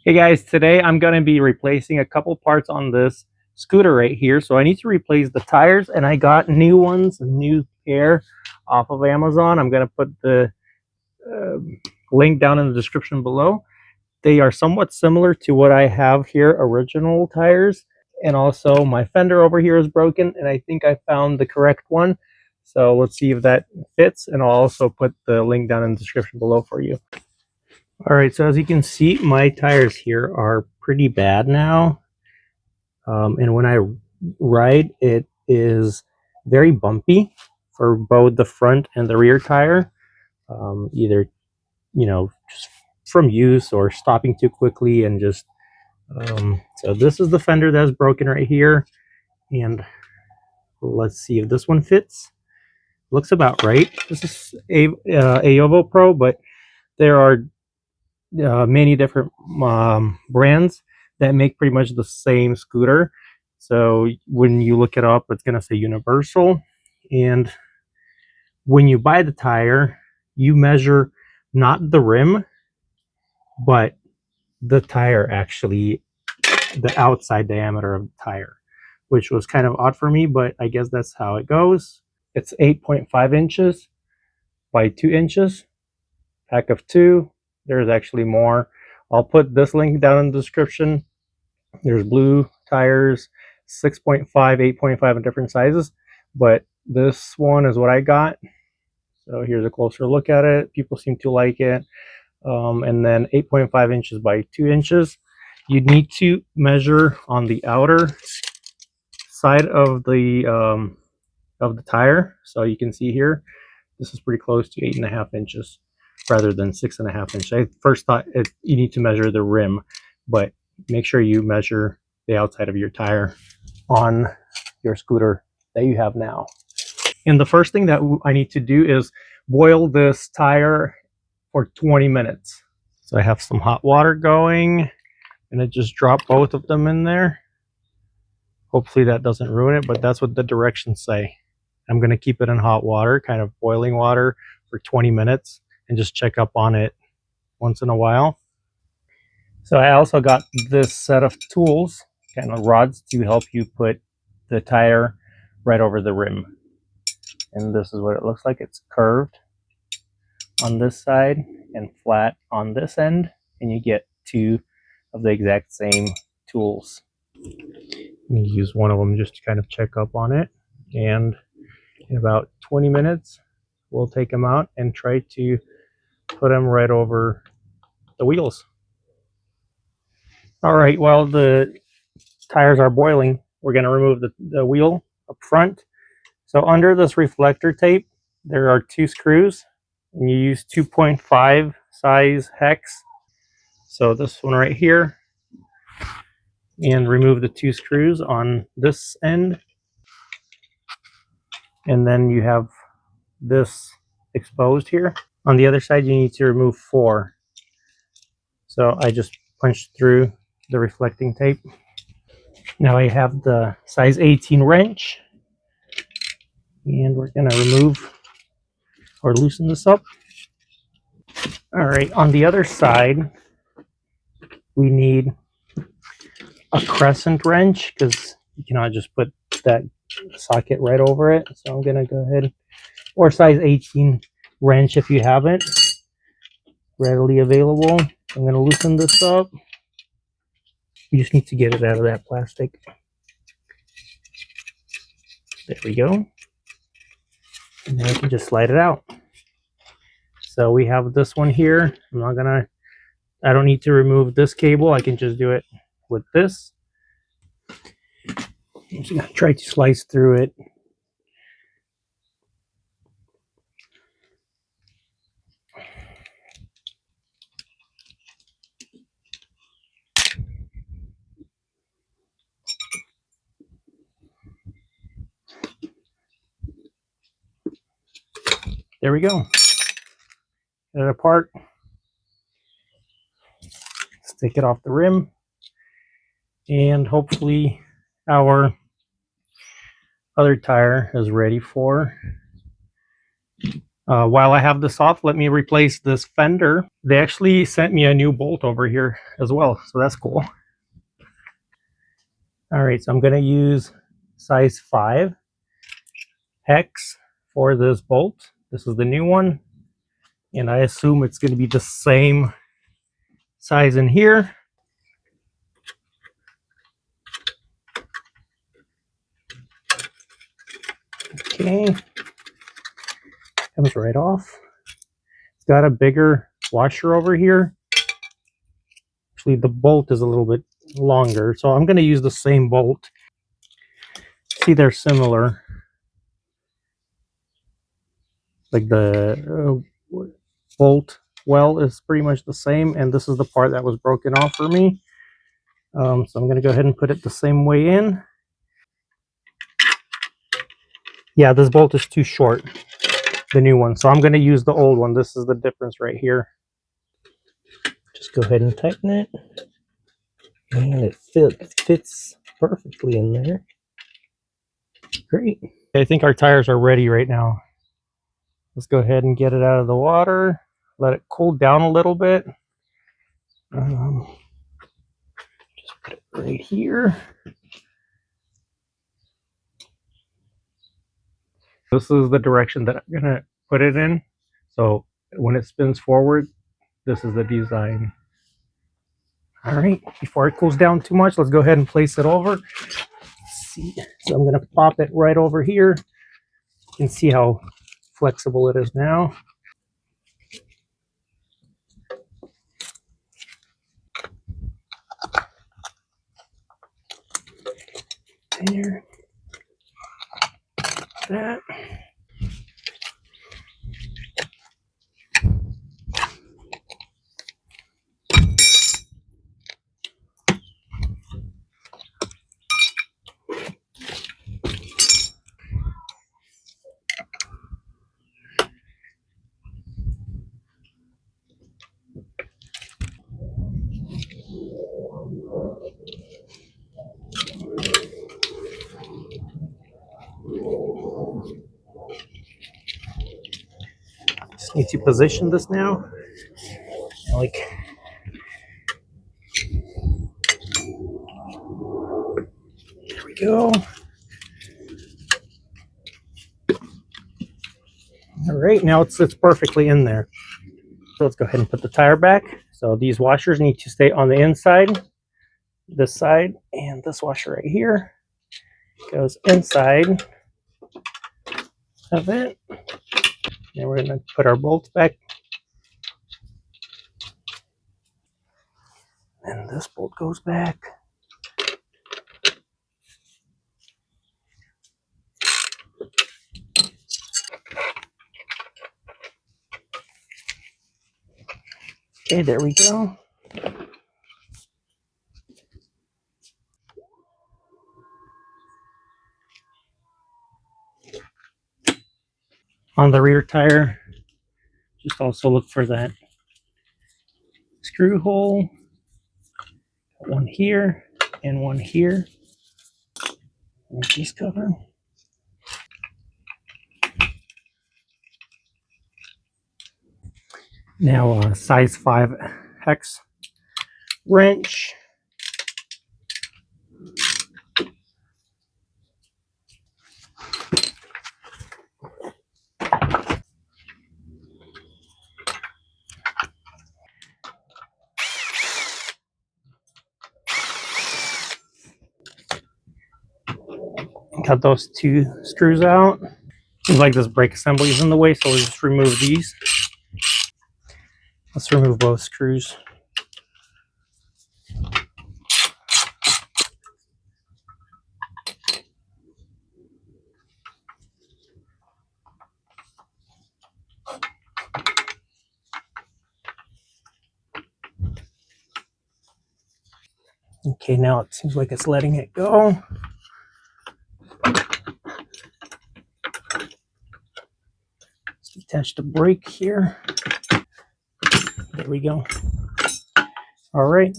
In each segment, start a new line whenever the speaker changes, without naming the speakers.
Hey guys, today I'm going to be replacing a couple parts on this scooter right here. So I need to replace the tires, and I got new ones, a new pair off of Amazon. I'm going to put the uh, link down in the description below. They are somewhat similar to what I have here, original tires. And also my fender over here is broken, and I think I found the correct one. So let's see if that fits, and I'll also put the link down in the description below for you. All right, so as you can see, my tires here are pretty bad now. And when I ride, it is very bumpy for both the front and the rear tire. Either, just from use or stopping too quickly and just, so this is the fender that's broken right here. And let's see if this one fits. Looks about right. This is a AOVOPRO, but there are many different brands that make pretty much the same scooter. So when you look it up, it's going to say Universal. And when you buy the tire, you measure not the rim, but the tire, actually, the outside diameter of the tire, which was kind of odd for me, but I guess that's how it goes. It's 8.5 inches by 2 inches, pack of 2. There's actually more. I'll put this link down in the description. There's blue tires, 6.5, 8.5 in different sizes, but this one is what I got. So here's a closer look at it. People seem to like it. And then 8.5 inches by 2 inches. You need to measure on the outer side of the tire. So you can see here, this is pretty close to 8.5 inches rather than 6.5 inches. I first thought you need to measure the rim, but make sure you measure the outside of your tire on your scooter that you have now. And the first thing that I need to do is boil this tire for 20 minutes. So I have some hot water going, and I just drop both of them in there. Hopefully that doesn't ruin it, but that's what the directions say. I'm going to keep it in hot water, kind of boiling water, for 20 minutes and just check up on it once in a while. So I also got this set of tools, kind of rods, to help you put the tire right over the rim. And this is what it looks like. It's curved on this side and flat on this end, and you get two of the exact same tools. You use one of them just to kind of check up on it, and in about 20 minutes we'll take them out and try to put them right over the wheels. All right, while the tires are boiling, we're going to remove the wheel up front. So under this reflector tape, there are 2 screws, and you use 2.5 size hex. So this one right here, and remove the 2 screws on this end. And then you have this exposed here. On the other side, you need to remove 4. So I just punched through the reflecting tape. Now I have the size 18 wrench, and we're going to remove or loosen this up. All right, on the other side, we need a crescent wrench because you cannot just put that socket right over it. So I'm going to go ahead, or size 18 wrench if you have it readily available. I'm going to loosen this up. You just need to get it out of that plastic. There we go. And then I can just slide it out. So we have this one here. I don't need to remove this cable. I can just do it with this. I'm just going to try to slice through it. There we go. Get it apart. Let's take it off the rim. And hopefully our other tire is ready for While I have this off, let me replace this fender. They actually sent me a new bolt over here as well, so that's cool. All right, so I'm going to use size 5 hex for this bolt. This is the new one, and I assume it's going to be the same size in here. Okay, comes right off. It's got a bigger washer over here. Actually, the bolt is a little bit longer, so I'm going to use the same bolt. See, they're similar. Like the bolt well is pretty much the same, and this is the part that was broken off for me. So I'm going to go ahead and put it the same way in. Yeah, this bolt is too short, the new one, so I'm going to use the old one. This is the difference right here. Just go ahead and tighten it, and it fits perfectly in there. Great. I think our tires are ready right now. Let's go ahead and get it out of the water, let it cool down a little bit. Just put it right here. This is the direction that I'm going to put it in. So when it spins forward, this is the design. All right, before it cools down too much, let's go ahead and place it over. Let's see. So I'm going to pop it right over here. You can see how flexible it is now. There. That. Just need to position this now. Like, there we go. All right, now it's perfectly in there. So let's go ahead and put the tire back. So these washers need to stay on the inside. This side and this washer right here goes inside of it. And we're going to put our bolts back. And this bolt goes back. Okay, there we go. On the rear tire, just also look for that screw hole. One here and one here. And this cover. Now a size 5 hex wrench. Got those 2 screws out. Seems like this brake assembly is in the way, so we'll just remove these. Let's remove both screws. Okay, now it seems like it's letting it go. Let's detach the brake here. There we go. All right.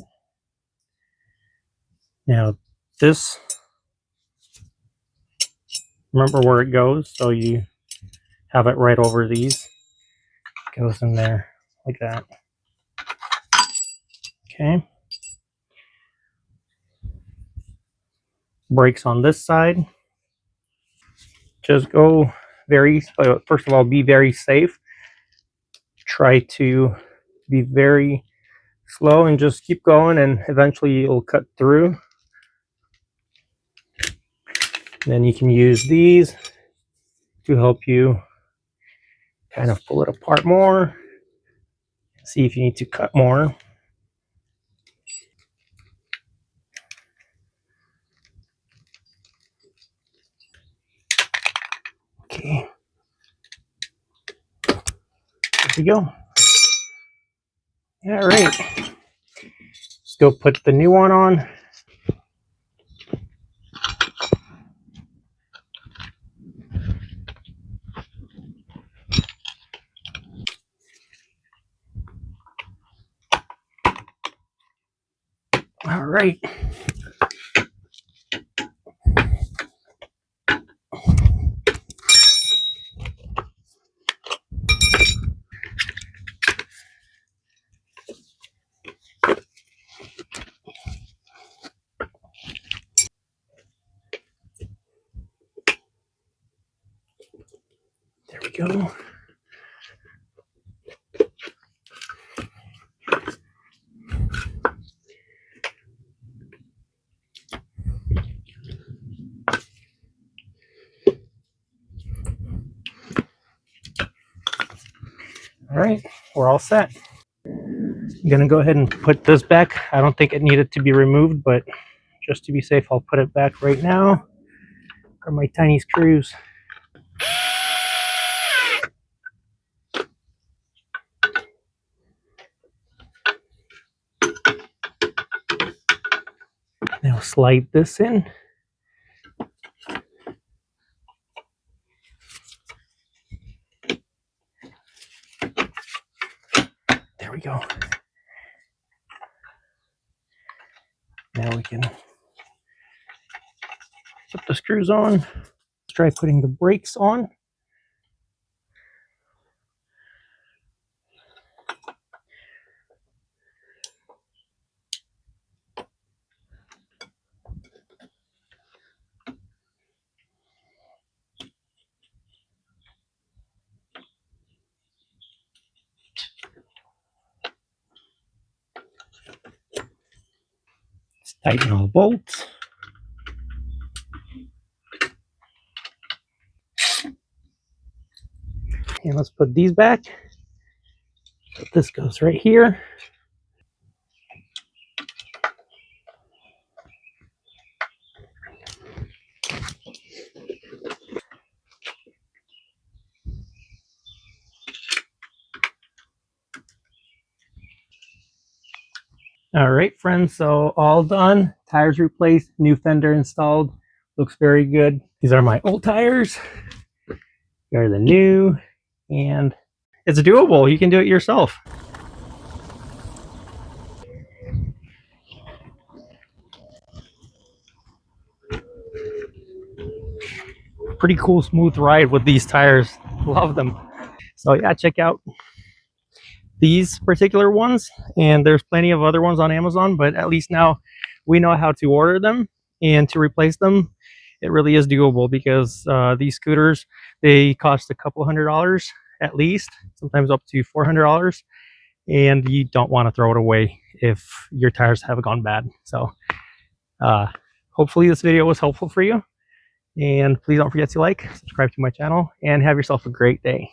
Now this, remember where it goes, so you have it right over these. goes in there like that. Okay. Brakes on this side. Just go first of all, be very safe. Try to be very slow and just keep going, and eventually you'll cut through. Then you can use these to help you kind of pull it apart more. See if you need to cut more. Okay. There we go. All right. Let's go put the new one on. All right. There we go. All right, we're all set. I'm gonna go ahead and put this back. I don't think it needed to be removed, but just to be safe, I'll put it back right now. Are my tiny screws. Now slide this in. There we go. Now we can put the screws on. Let's try putting the brakes on. Let's tighten all the bolts. And let's put these back. This goes right here. All right, friends, so all done. Tires replaced, new fender installed. Looks very good. These are my old tires. Here are the new, and it's doable. You can do it yourself. Pretty cool, smooth ride with these tires. Love them. So yeah, check out these particular ones, and there's plenty of other ones on Amazon, but at least now we know how to order them and to replace them. It really is doable, because these scooters, they cost a couple $100 at least, sometimes up to $400, and you don't want to throw it away if your tires have gone bad. So hopefully this video was helpful for you, and please don't forget to like, subscribe to my channel, and have yourself a great day.